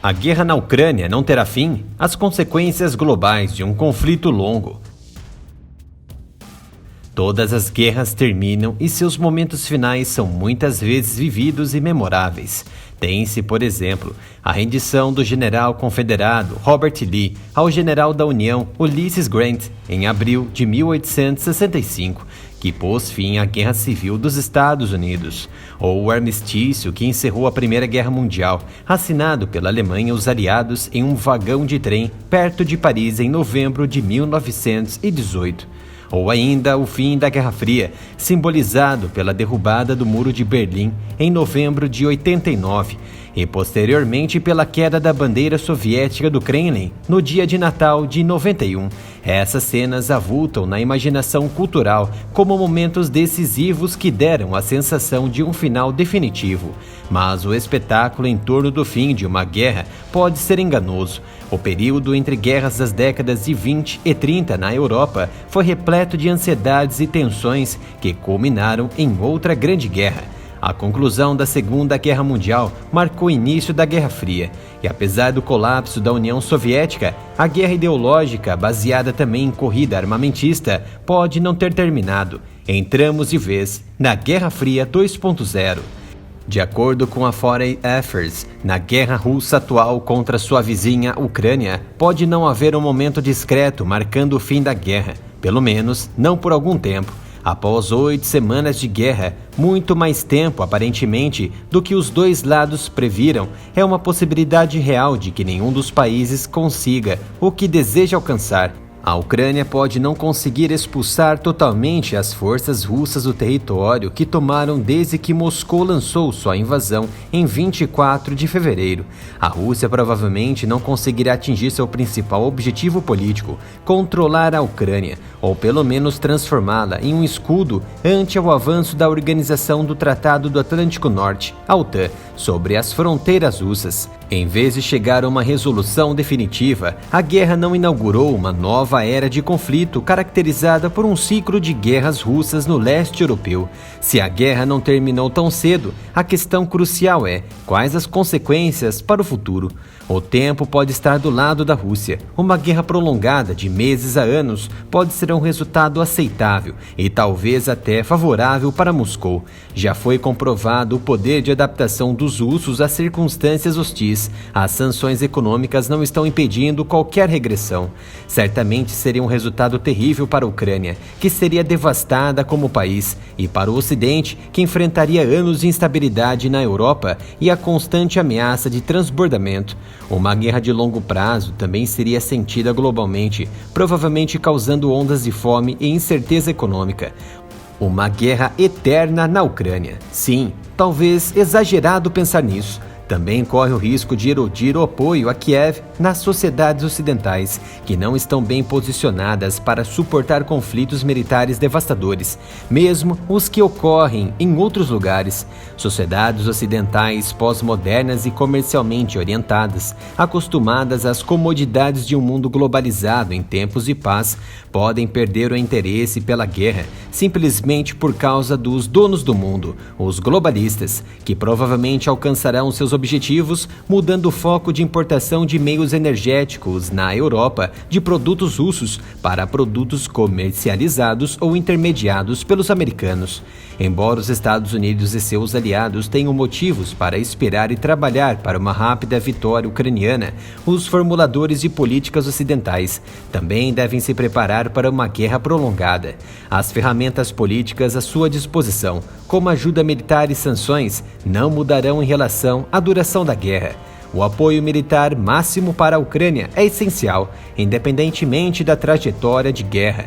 A guerra na Ucrânia não terá fim? As consequências globais de um conflito longo. Todas as guerras terminam e seus momentos finais são muitas vezes vividos e memoráveis. Tem-se, por exemplo, a rendição do general confederado Robert Lee ao general da União Ulysses Grant em abril de 1865, que pôs fim à Guerra Civil dos Estados Unidos, ou o armistício que encerrou a Primeira Guerra Mundial, assinado pela Alemanha e os aliados em um vagão de trem perto de Paris em novembro de 1918. Ou ainda o fim da Guerra Fria, simbolizado pela derrubada do Muro de Berlim em novembro de 89 e posteriormente pela queda da bandeira soviética do Kremlin no dia de Natal de 91. Essas cenas avultam na imaginação cultural como momentos decisivos que deram a sensação de um final definitivo. Mas o espetáculo em torno do fim de uma guerra pode ser enganoso. O período entre guerras das décadas de 20 e 30 na Europa foi repleto de ansiedades e tensões que culminaram em outra grande guerra. A conclusão da Segunda Guerra Mundial marcou o início da Guerra Fria, e apesar do colapso da União Soviética, a guerra ideológica, baseada também em corrida armamentista, pode não ter terminado. Entramos de vez na Guerra Fria 2.0. De acordo com a Foreign Affairs, na guerra russa atual contra sua vizinha Ucrânia, pode não haver um momento discreto marcando o fim da guerra, pelo menos não por algum tempo. Após 8 semanas de guerra, muito mais tempo, aparentemente, do que os dois lados previram, é uma possibilidade real de que nenhum dos países consiga o que deseja alcançar. A Ucrânia pode não conseguir expulsar totalmente as forças russas do território que tomaram desde que Moscou lançou sua invasão em 24 de fevereiro. A Rússia provavelmente não conseguirá atingir seu principal objetivo político, controlar a Ucrânia, ou pelo menos transformá-la em um escudo ante o avanço da Organização do Tratado do Atlântico Norte, a OTAN, sobre as fronteiras russas. Em vez de chegar a uma resolução definitiva, a guerra não inaugurou uma nova era de conflito caracterizada por um ciclo de guerras russas no leste europeu. Se a guerra não terminou tão cedo, a questão crucial é quais as consequências para o futuro. O tempo pode estar do lado da Rússia. Uma guerra prolongada de meses a anos pode ser um resultado aceitável e talvez até favorável para Moscou. Já foi comprovado o poder de adaptação dos russos às circunstâncias hostis. As sanções econômicas não estão impedindo qualquer regressão. Certamente seria um resultado terrível para a Ucrânia, que seria devastada como país, e para o Ocidente, que enfrentaria anos de instabilidade na Europa e a constante ameaça de transbordamento. Uma guerra de longo prazo também seria sentida globalmente, provavelmente causando ondas de fome e incerteza econômica. Uma guerra eterna na Ucrânia. Sim, talvez exagerado pensar nisso. Também corre o risco de erodir o apoio a Kiev nas sociedades ocidentais, que não estão bem posicionadas para suportar conflitos militares devastadores, mesmo os que ocorrem em outros lugares. Sociedades ocidentais pós-modernas e comercialmente orientadas, acostumadas às comodidades de um mundo globalizado em tempos de paz, podem perder o interesse pela guerra simplesmente por causa dos donos do mundo, os globalistas, que provavelmente alcançarão seus objetivos mudando o foco de importação de meios energéticos na Europa de produtos russos para produtos comercializados ou intermediados pelos americanos. Embora os Estados Unidos e seus aliados tenham motivos para esperar e trabalhar para uma rápida vitória ucraniana, os formuladores de políticas ocidentais também devem se preparar para uma guerra prolongada. As ferramentas políticas à sua disposição, como ajuda militar e sanções, não mudarão em relação à duração da guerra. O apoio militar máximo para a Ucrânia é essencial, independentemente da trajetória de guerra.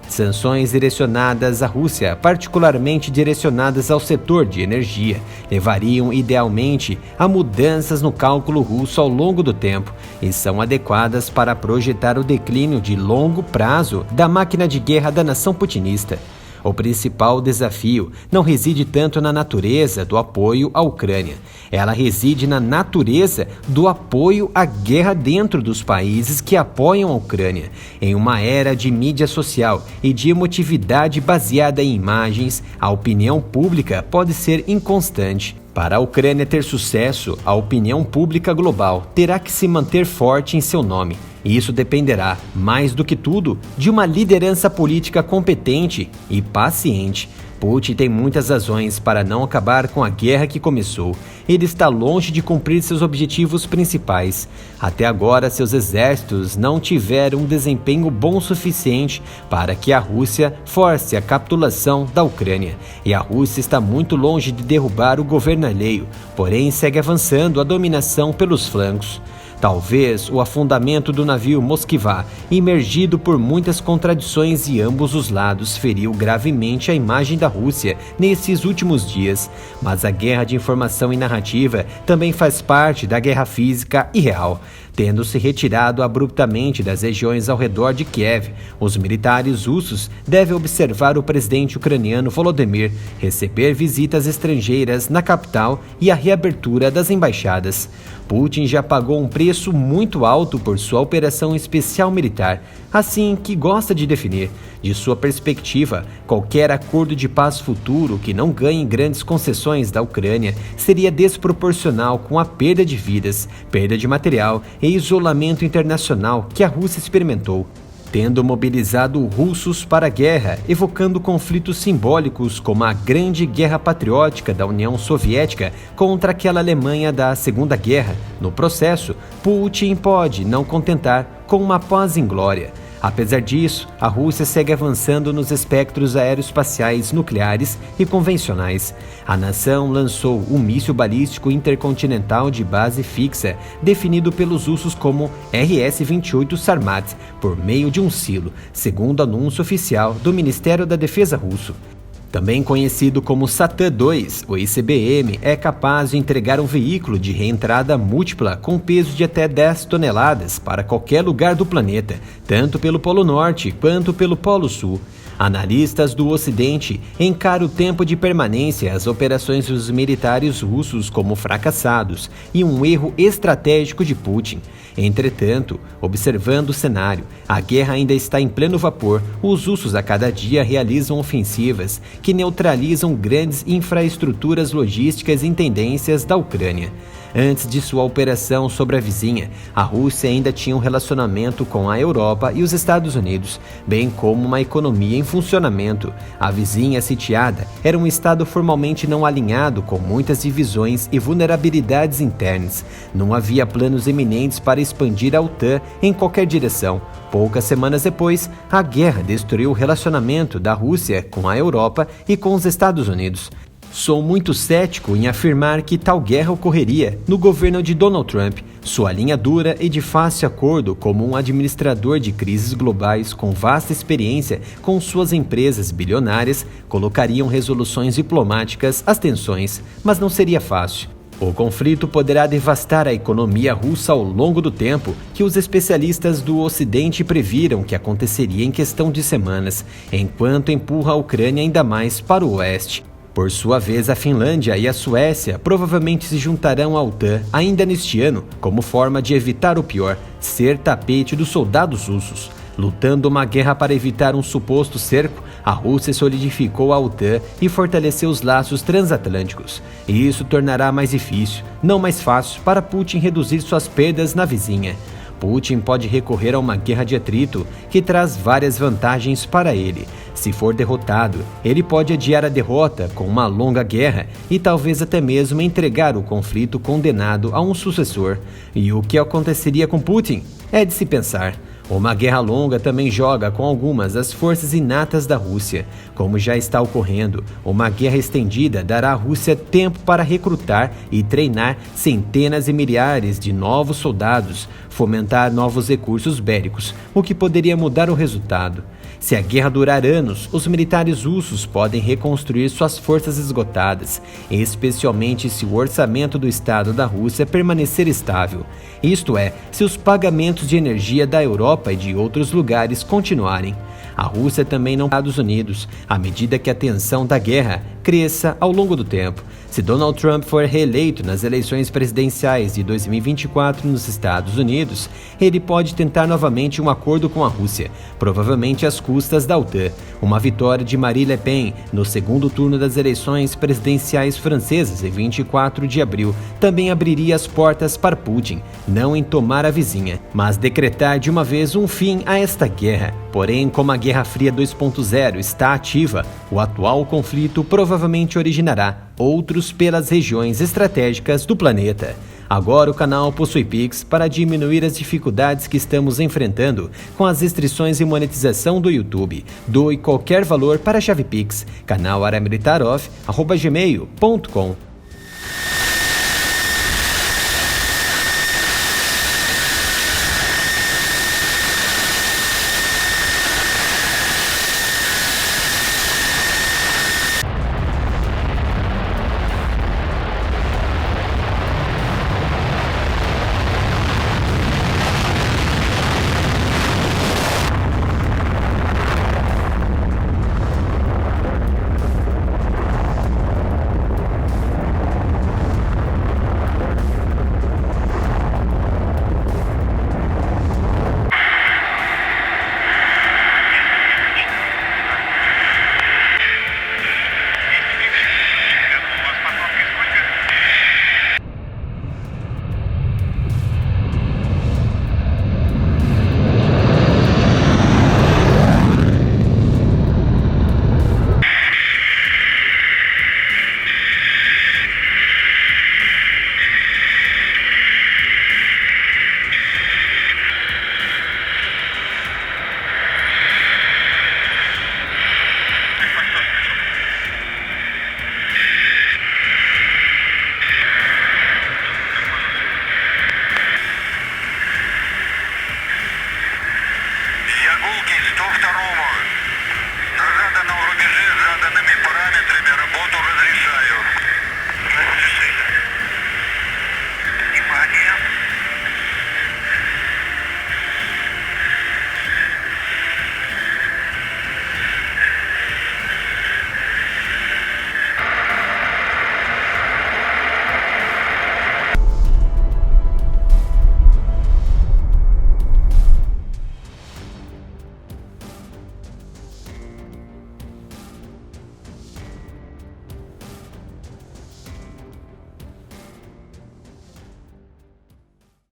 Sanções direcionadas à Rússia, particularmente direcionadas ao setor de energia, levariam idealmente a mudanças no cálculo russo ao longo do tempo e são adequadas para projetar o declínio de longo prazo da máquina de guerra da nação putinista. O principal desafio não reside tanto na natureza do apoio à Ucrânia. Ela reside na natureza do apoio à guerra dentro dos países que apoiam a Ucrânia. Em uma era de mídia social e de emotividade baseada em imagens, a opinião pública pode ser inconstante. Para a Ucrânia ter sucesso, a opinião pública global terá que se manter forte em seu nome. E isso dependerá, mais do que tudo, de uma liderança política competente e paciente. Putin tem muitas razões para não acabar com a guerra que começou. Ele está longe de cumprir seus objetivos principais. Até agora, seus exércitos não tiveram um desempenho bom o suficiente para que a Rússia force a capitulação da Ucrânia. E a Rússia está muito longe de derrubar o governo alheio, porém segue avançando a dominação pelos flancos. Talvez o afundamento do navio Moskva, imergido por muitas contradições de ambos os lados, feriu gravemente a imagem da Rússia nesses últimos dias. Mas a guerra de informação e narrativa também faz parte da guerra física e real. Tendo se retirado abruptamente das regiões ao redor de Kiev, os militares russos devem observar o presidente ucraniano Volodymyr receber visitas estrangeiras na capital e a reabertura das embaixadas. Putin já pagou um preço muito alto por sua operação especial militar, assim que gosta de definir. De sua perspectiva, qualquer acordo de paz futuro que não ganhe grandes concessões da Ucrânia seria desproporcional com a perda de vidas, perda de material e isolamento internacional que a Rússia experimentou, tendo mobilizado russos para a guerra, evocando conflitos simbólicos como a Grande Guerra Patriótica da União Soviética contra aquela Alemanha da Segunda Guerra. No processo, Putin pode não contentar com uma paz inglória. Apesar disso, a Rússia segue avançando nos espectros aeroespaciais nucleares e convencionais. A nação lançou um míssil balístico intercontinental de base fixa, definido pelos russos como RS-28 Sarmat, por meio de um silo, segundo anúncio oficial do Ministério da Defesa russo. Também conhecido como Satan-2, o ICBM é capaz de entregar um veículo de reentrada múltipla com peso de até 10 toneladas para qualquer lugar do planeta, tanto pelo Polo Norte quanto pelo Polo Sul. Analistas do Ocidente encaram o tempo de permanência às operações dos militares russos como fracassados e um erro estratégico de Putin. Entretanto, observando o cenário, a guerra ainda está em pleno vapor. Os russos a cada dia realizam ofensivas que neutralizam grandes infraestruturas logísticas e tendências da Ucrânia. Antes de sua operação sobre a vizinha, a Rússia ainda tinha um relacionamento com a Europa e os Estados Unidos, bem como uma economia em funcionamento. A vizinha sitiada era um estado formalmente não alinhado, com muitas divisões e vulnerabilidades internas. Não havia planos eminentes para expandir a OTAN em qualquer direção. Poucas semanas depois, a guerra destruiu o relacionamento da Rússia com a Europa e com os Estados Unidos. Sou muito cético em afirmar que tal guerra ocorreria no governo de Donald Trump. Sua linha dura e de fácil acordo como um administrador de crises globais com vasta experiência com suas empresas bilionárias colocariam resoluções diplomáticas às tensões, mas não seria fácil. O conflito poderá devastar a economia russa ao longo do tempo que os especialistas do Ocidente previram que aconteceria em questão de semanas, enquanto empurra a Ucrânia ainda mais para o oeste. Por sua vez, a Finlândia e a Suécia provavelmente se juntarão à OTAN ainda neste ano, como forma de evitar o pior, ser tapete dos soldados russos. Lutando uma guerra para evitar um suposto cerco, a Rússia solidificou a OTAN e fortaleceu os laços transatlânticos. E isso tornará mais difícil, não mais fácil, para Putin reduzir suas perdas na vizinha. Putin pode recorrer a uma guerra de atrito que traz várias vantagens para ele. Se for derrotado, ele pode adiar a derrota com uma longa guerra e talvez até mesmo entregar o conflito condenado a um sucessor. E o que aconteceria com Putin? É de se pensar. Uma guerra longa também joga com algumas das forças inatas da Rússia. Como já está ocorrendo, uma guerra estendida dará à Rússia tempo para recrutar e treinar centenas e milhares de novos soldados, fomentar novos recursos bélicos, o que poderia mudar o resultado. Se a guerra durar anos, os militares russos podem reconstruir suas forças esgotadas, especialmente se o orçamento do Estado da Rússia permanecer estável. Isto é, se os pagamentos de energia da Europa e de outros lugares continuarem. A Rússia também não Estados Unidos, à medida que a tensão da guerra cresça ao longo do tempo. Se Donald Trump for reeleito nas eleições presidenciais de 2024 nos Estados Unidos, ele pode tentar novamente um acordo com a Rússia, provavelmente às custas da OTAN. Uma vitória de Marine Le Pen no segundo turno das eleições presidenciais francesas em 24 de abril também abriria as portas para Putin, não em tomar a vizinha, mas decretar de uma vez um fim a esta guerra. Porém, como a Guerra Fria 2.0 está ativa, o atual conflito provavelmente originará outros pelas regiões estratégicas do planeta. Agora o canal possui Pix para diminuir as dificuldades que estamos enfrentando com as restrições e monetização do YouTube. Doe qualquer valor para a chave Pix, canal aramilitarov@gmail.com.